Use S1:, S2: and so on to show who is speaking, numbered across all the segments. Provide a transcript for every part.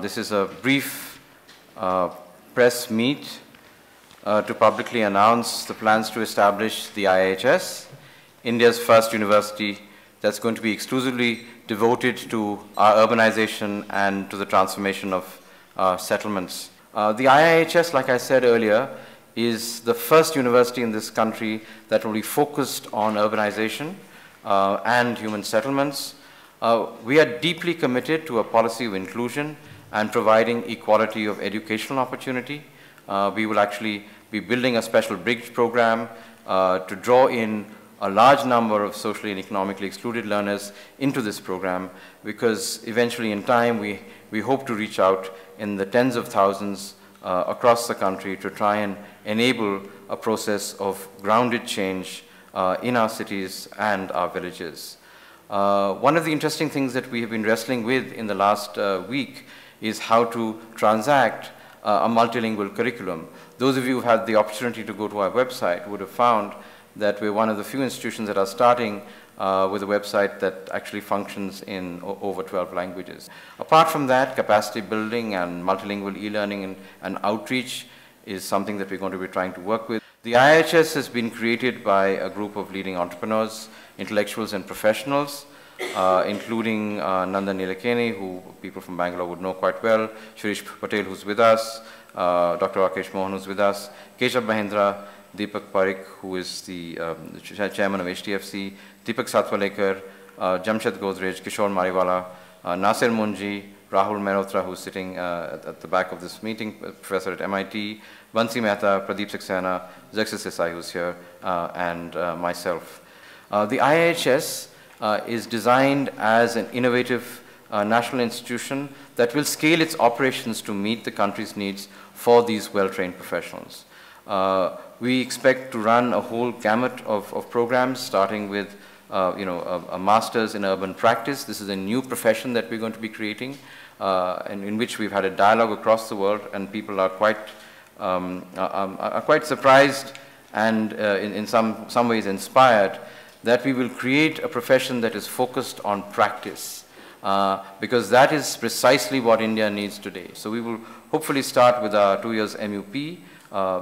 S1: This is a brief press meet to publicly announce the plans to establish the IIHS, India's first university that's going to be exclusively devoted to our urbanization and to the transformation of settlements. The IIHS, like I said earlier, is the first university in this country that will be focused on urbanization and human settlements. We are deeply committed to a policy of inclusion and providing equality of educational opportunity. We will actually be building a special bridge program to draw in a large number of socially and economically excluded learners into this program, because eventually in time we hope to reach out in the tens of thousands across the country to try and enable a process of grounded change in our cities and our villages. One of the interesting things that we have been wrestling with in the last week is how to transact a multilingual curriculum. Those of you who had the opportunity to go to our website would have found that we're one of the few institutions that are starting with a website that actually functions in over 12 languages. Apart from that, capacity building and multilingual e-learning and outreach is something that we're going to be trying to work with. The IIHS has been created by a group of leading entrepreneurs, intellectuals and professionals, including Nandan Nilekani, who people from Bangalore would know quite well, Shirish Patel, who's with us, Dr. Rakesh Mohan, who's with us, Keshav Mahindra, Deepak Parikh, who is the chairman of HDFC, Deepak Satwalekar, Jamshed Godrej, Kishore Mariwala, Nasir Munji, Rahul Mehrotra, who's sitting at the back of this meeting, professor at MIT, Bansi Mehta, Pradeep Saxena, Zaxis Desai, who's here, and myself. The IIHS is designed as an innovative national institution that will scale its operations to meet the country's needs for these well-trained professionals. We expect to run a whole gamut of programs, starting with a master's in urban practice. This is a new profession that we're going to be creating, and in which we've had a dialogue across the world, and people are quite surprised and in some ways inspired that we will create a profession that is focused on practice, because that is precisely what India needs today. So we will hopefully start with our 2 years MUP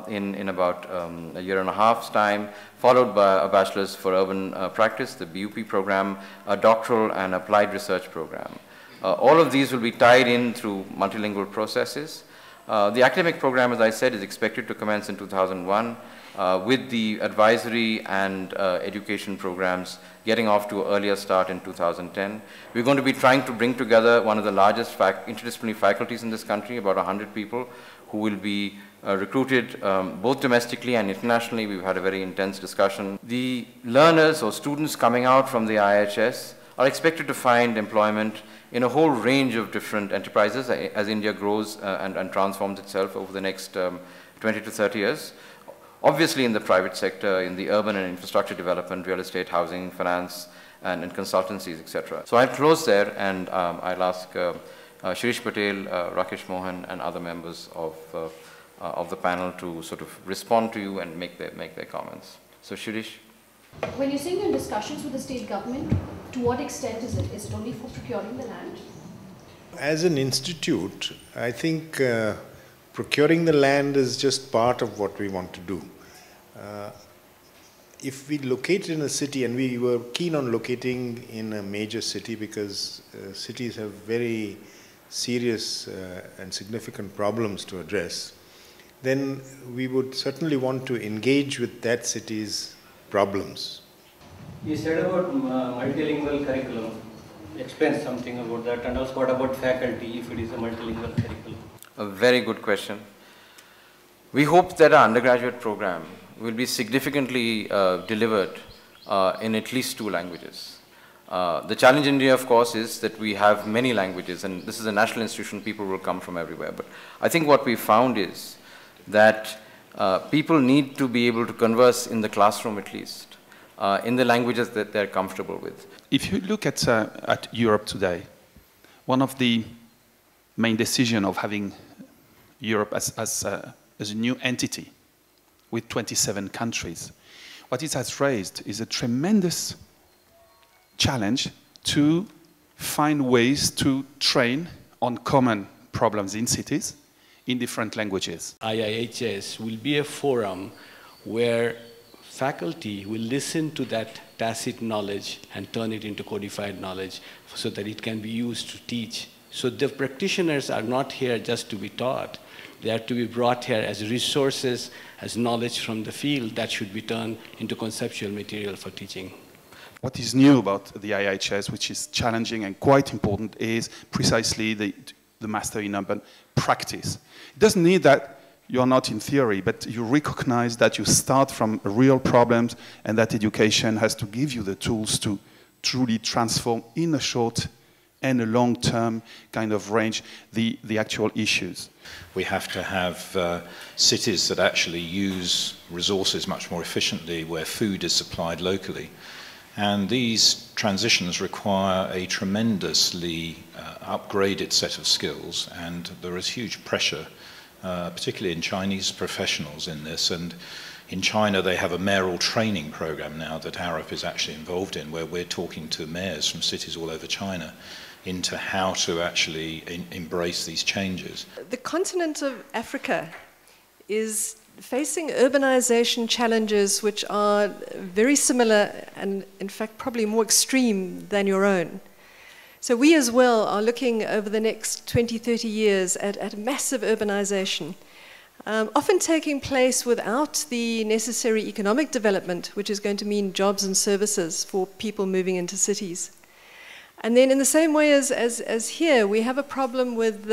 S1: in about a year and a half's time, followed by a bachelor's for urban practice, the BUP program, a doctoral and applied research program. All of these will be tied in through multilingual processes. The academic program, as I said, is expected to commence in 2001, with the advisory and education programs getting off to an earlier start in 2010. We're going to be trying to bring together one of the largest interdisciplinary faculties in this country, about 100 people, who will be recruited both domestically and internationally. We've had a very intense discussion. The learners or students coming out from the IIHS are expected to find employment in a whole range of different enterprises as India grows and transforms itself over the next 20 to 30 years. Obviously in the private sector, in the urban and infrastructure development, real estate, housing, finance, and consultancies, etc. So I'll close there, and I'll ask Shirish Patel, Rakesh Mohan, and other members of the panel to sort of respond to you and make their comments. So Shirish.
S2: When you're saying in discussions with the state government, to what extent is it? Is it only for procuring the land?
S3: As an institute, I think procuring the land is just part of what we want to do. If we locate in a city, and we were keen on locating in a major city because cities have very serious and significant problems to address, then we would certainly want to engage with that city's problems.
S4: You said about multilingual curriculum. Explain something about that, and also what about faculty if it is a multilingual curriculum?
S1: A very good question. We hope that our undergraduate program will be significantly delivered in at least 2 languages. The challenge in India, of course, is that we have many languages, and this is a national institution, people will come from everywhere. But I think what we found is that people need to be able to converse in the classroom at least, in the languages that they're comfortable with.
S5: If you look at Europe today, one of the main decisions of having Europe as a new entity with 27 countries, what it has raised is a tremendous challenge to find ways to train on common problems in cities in different languages.
S6: IIHS will be a forum where faculty will listen to that tacit knowledge and turn it into codified knowledge so that it can be used to teach. So the practitioners are not here just to be taught. They are to be brought here as resources, as knowledge from the field that should be turned into conceptual material for teaching.
S5: What is new about the IIHS, which is challenging and quite important, is precisely the master in urban practice. It doesn't need that you're not in theory, but you recognize that you start from real problems and that education has to give you the tools to truly transform in a short and a long-term kind of range the actual issues.
S7: We have to have cities that actually use resources much more efficiently where food is supplied locally. And these transitions require a tremendously upgraded set of skills, and there is huge pressure, particularly in Chinese professionals in this. And in China, they have a mayoral training program now that Arab is actually involved in, where we're talking to mayors from cities all over China into how to actually embrace these changes.
S8: The continent of Africa is facing urbanization challenges which are very similar and in fact probably more extreme than your own. So we as well are looking over the next 20, 30 years at massive urbanization, often taking place without the necessary economic development, which is going to mean jobs and services for people moving into cities. And then in the same way as here, we have a problem with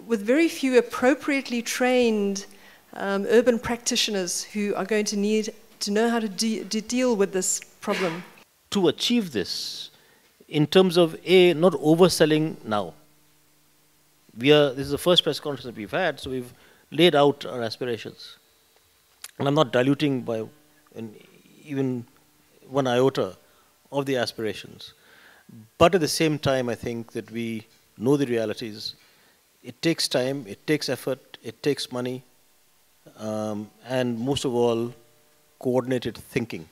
S8: very few appropriately trained urban practitioners who are going to need to know how to deal with this problem.
S9: To achieve this, in terms of not overselling now. This is the first press conference that we've had, so we've laid out our aspirations. And I'm not diluting by even one iota of the aspirations. But at the same time, I think that we know the realities. It takes time, it takes effort, it takes money, and most of all, coordinated thinking.